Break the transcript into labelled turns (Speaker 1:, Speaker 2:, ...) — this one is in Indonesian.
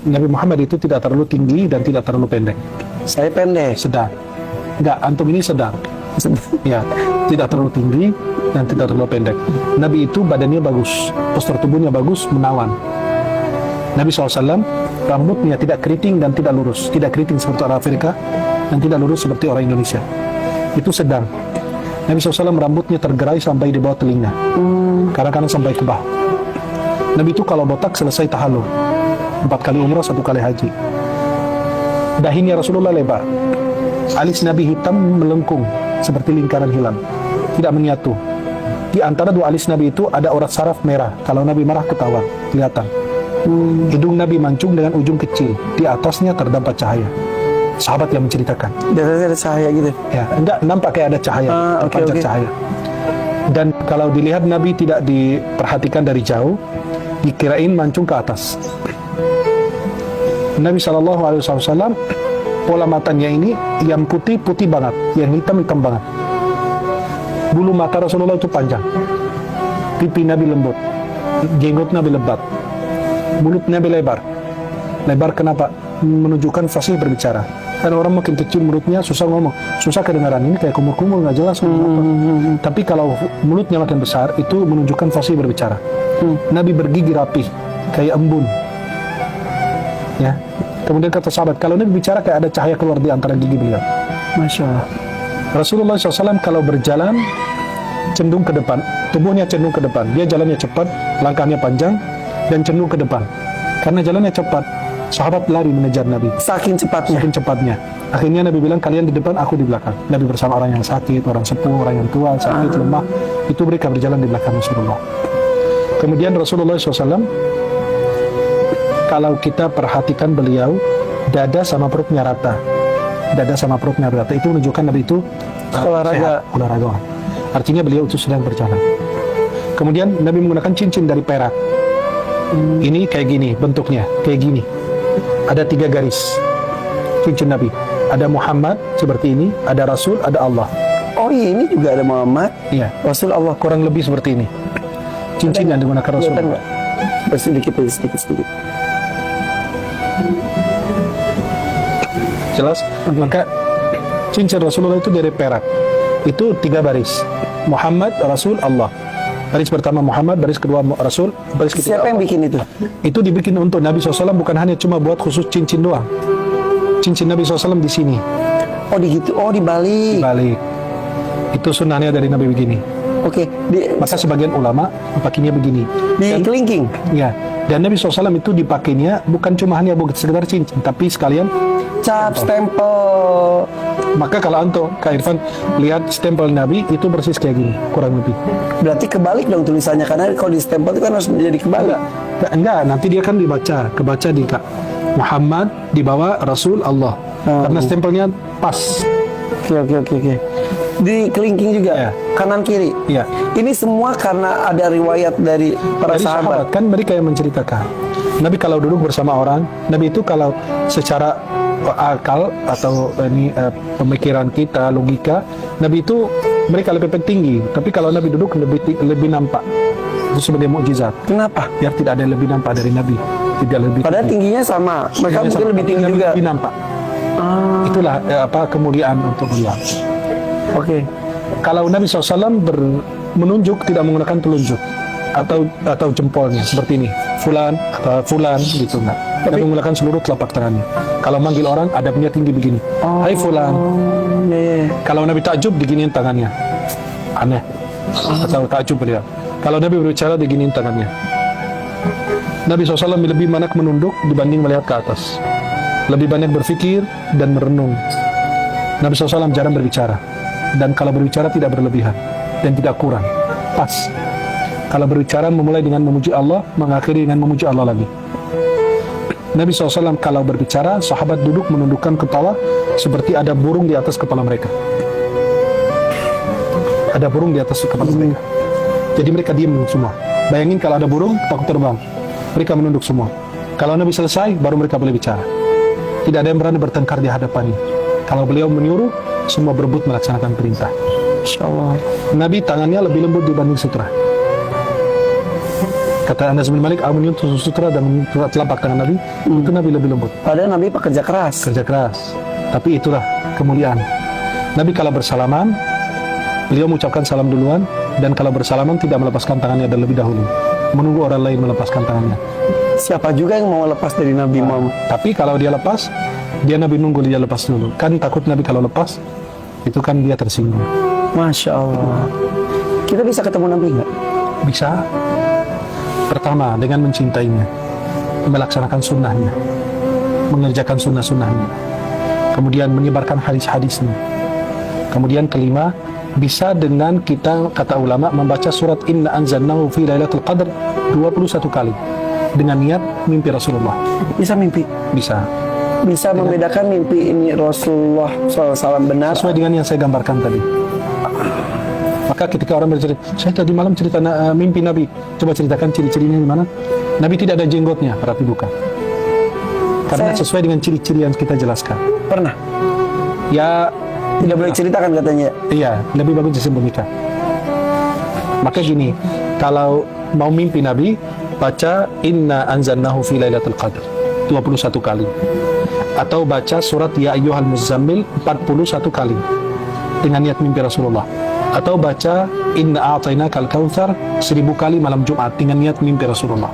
Speaker 1: Nabi Muhammad itu tidak terlalu tinggi dan tidak terlalu pendek.
Speaker 2: Saya pendek.
Speaker 1: Sedang. Enggak, antum ini sedang. Ya, tidak terlalu tinggi dan tidak terlalu pendek. Nabi itu badannya bagus, postur tubuhnya bagus, menawan. Nabi SAW rambutnya tidak keriting dan tidak lurus, tidak keriting seperti orang Afrika dan tidak lurus seperti orang Indonesia. Itu sedang. Nabi SAW rambutnya tergerai sampai di bawah telinga, kadang-kadang sampai ke bahu. Nabi itu kalau botak selesai tahallul, 4 kali umrah, 1 kali haji. Dahinya Rasulullah lebar, alis Nabi hitam melengkung seperti lingkaran hilal, tidak menyatu. Di antara 2 alis Nabi itu ada urat saraf merah. Kalau Nabi marah ketahuan, kelihatan. Hidung Nabi mancung dengan ujung kecil, di atasnya terdapat cahaya. Sahabat yang menceritakan.
Speaker 2: Biasanya ada cahaya gitu.
Speaker 1: Ya, enggak nampak kayak ada cahaya, terpancar cahaya. Dan kalau dilihat Nabi tidak diperhatikan dari jauh, dikirain mancung ke atas. Nabi SAW pola matanya ini yang putih banget, yang hitam banget. Bulu mata Rasulullah itu panjang, pipi Nabi lembut, jenggot Nabi lebat, mulut Nabi lebar. Lebar kenapa? Menunjukkan fasih berbicara. Karena orang makin kecil mulutnya susah ngomong, susah kedengaran, ini kayak kumur-kumur nggak jelas ngomong apa. Tapi kalau mulutnya makin besar itu menunjukkan fasih berbicara. Nabi bergigi rapi kayak embun. Ya. Kemudian kata sahabat, kalau Nabi bicara kayak ada cahaya keluar di antara gigi beliau. Masya Allah. Rasulullah SAW kalau berjalan cenderung ke depan, tubuhnya cenderung ke depan. Dia jalannya cepat, langkahnya panjang dan cenderung ke depan. Karena jalannya cepat, sahabat lari mengejar Nabi.
Speaker 2: Saking cepatnya.
Speaker 1: Akhirnya Nabi bilang, kalian di depan, aku di belakang. Nabi bersama orang yang sakit, orang sepuh, orang yang tua, sakit, lemah. Itu mereka berjalan di belakang Rasulullah. Kemudian Rasulullah SAW, kalau kita perhatikan beliau, dada sama perutnya rata. Dada sama perutnya rata. Itu menunjukkan Nabi itu olahraga. Artinya beliau itu sedang berjalan. Kemudian Nabi menggunakan cincin dari perak. Ini kayak gini bentuknya, kayak gini. Ada 3 garis cincin Nabi. Ada Muhammad seperti ini, ada Rasul, ada Allah.
Speaker 2: Oh ini juga ada Muhammad,
Speaker 1: Iya,
Speaker 2: Rasul, Allah.
Speaker 1: kurang lebih seperti ini. Cincin yang digunakan Rasul.
Speaker 2: Sedikit.
Speaker 1: Jelas? Maka cincin Rasulullah itu dari perak. Itu 3 baris. Muhammad, Rasul, Allah. Baris pertama Muhammad, baris kedua Rasul, baris ketiga
Speaker 2: Siapa yang
Speaker 1: Allah.
Speaker 2: bikin itu?
Speaker 1: Itu dibikin untuk Nabi SAW, bukan hanya cuma buat khusus cincin doang. Cincin Nabi SAW di sini.
Speaker 2: Oh gitu. Oh dibalik.
Speaker 1: Balik. Itu sunnahnya dari Nabi begini.
Speaker 2: Oke.
Speaker 1: Maka sebagian ulama pakainya begini.
Speaker 2: Di kelingking.
Speaker 1: Ya. Dan Nabi SAW itu dipakainya bukan cuma hanya buat sekedar cincin, tapi sekalian
Speaker 2: Cap, stempel.
Speaker 1: Maka kalau antum, Kak Irfan, lihat stempel Nabi itu persis kayak gini, kurang lebih.
Speaker 2: Berarti kebalik dong tulisannya, karena kalau di stempel itu kan harus menjadi kebalik.
Speaker 1: Enggak, nanti dia kan kebaca di Kak Muhammad, di bawah Rasul, Allah. Karena stempelnya pas.
Speaker 2: Oke. Di kelingking juga,
Speaker 1: Ya.
Speaker 2: kanan kiri.
Speaker 1: Iya.
Speaker 2: Ini semua karena ada riwayat dari para
Speaker 1: Dari
Speaker 2: sahabat.
Speaker 1: kan mereka yang menceritakan. Nabi kalau duduk bersama orang, Nabi itu kalau secara akal atau pemikiran kita, logika, Nabi itu mereka lebih tinggi. Tapi kalau Nabi duduk lebih nampak. Itu sebagai mukjizat.
Speaker 2: Kenapa?
Speaker 1: Biar tidak ada yang lebih nampak dari Nabi. Tidak lebih.
Speaker 2: Padahal tingginya sama. Mereka mungkin lebih tinggi juga.
Speaker 1: Lebih nampak. Itulah kemuliaan untuk beliau.
Speaker 2: Oke.
Speaker 1: Kalau Nabi SAW menunjuk tidak menggunakan telunjuk atau jempolnya seperti ini, fulan atau fulan gitu enggak. Nabi menggunakan seluruh telapak tangannya. Kalau manggil orang adabnya tinggi begini. Hai fulan.
Speaker 2: Iya.
Speaker 1: Kalau Nabi takjub diginiin tangannya. Aneh. Atau takjub beliau. Kalau Nabi berbicara diginiin tangannya. Nabi SAW lebih banyak menunduk dibanding melihat ke atas. Lebih banyak berpikir dan merenung. Nabi SAW jarang berbicara. Dan kalau berbicara tidak berlebihan dan tidak kurang, pas. Kalau berbicara memulai dengan memuji Allah, mengakhiri dengan memuji Allah lagi. Nabi SAW kalau berbicara, sahabat duduk menundukkan kepala seperti ada burung di atas kepala mereka. Ada burung di atas kepala mereka. Jadi mereka diam semua. Bayangin kalau ada burung, takut terbang. Mereka menunduk semua. Kalau Nabi selesai, baru mereka boleh bicara. Tidak ada yang berani bertengkar di hadapannya. Kalau beliau menyuruh, semua berebut melaksanakan perintah. Insya Allah. Nabi tangannya lebih lembut dibanding sutra. Kata Anas bin Malik, aku menyentuh sutra dan telapak tangan Nabi, itu Nabi lebih lembut.
Speaker 2: Padahal Nabi pekerja keras.
Speaker 1: Kerja keras. Tapi itulah kemuliaan. Nabi kalau bersalaman, beliau mengucapkan salam duluan, dan kalau bersalaman tidak melepaskan tangannya dan lebih dahulu. Menunggu orang lain melepaskan tangannya.
Speaker 2: Siapa juga yang mau lepas dari Nabi Muhammad?
Speaker 1: Tapi kalau dia lepas, dia Nabi nunggu dia lepas dulu. Kan takut Nabi kalau lepas, itu kan dia tersinggung.
Speaker 2: Masya Allah. Kita bisa ketemu Nabi nggak?
Speaker 1: Bisa. Pertama, dengan mencintainya, melaksanakan sunnahnya, mengerjakan sunnah-sunnahnya, kemudian menyebarkan hadis-hadisnya. Kemudian kelima, bisa dengan kita, kata ulama, membaca surat Inna anzalnahu fi lailatul qadr 21 kali dengan niat mimpi Rasulullah.
Speaker 2: Bisa mimpi.
Speaker 1: Bisa.
Speaker 2: Bisa membedakan mimpi ini Rasulullah SAW benar.
Speaker 1: Sesuai dengan yang saya gambarkan tadi. Maka ketika orang bercerita, saya tadi malam cerita mimpi Nabi, coba ceritakan ciri-cirinya gimana? Nabi tidak ada jenggotnya, berarti bukan. Karena sesuai dengan ciri-ciri yang kita jelaskan.
Speaker 2: Pernah?
Speaker 1: Ya,
Speaker 2: Tidak boleh ceritakan katanya.
Speaker 1: iya, lebih bagus disembunyikan. Maka gini, kalau mau mimpi Nabi, baca Inna anzalnahu fi lailatul qadr 21 kali. Atau baca surat Ya Ayyuhal Muzammil 41 kali dengan niat mimpi Rasulullah. Atau baca Inna a'tainakal kautsar 1000 kali malam Jumat dengan niat mimpi Rasulullah.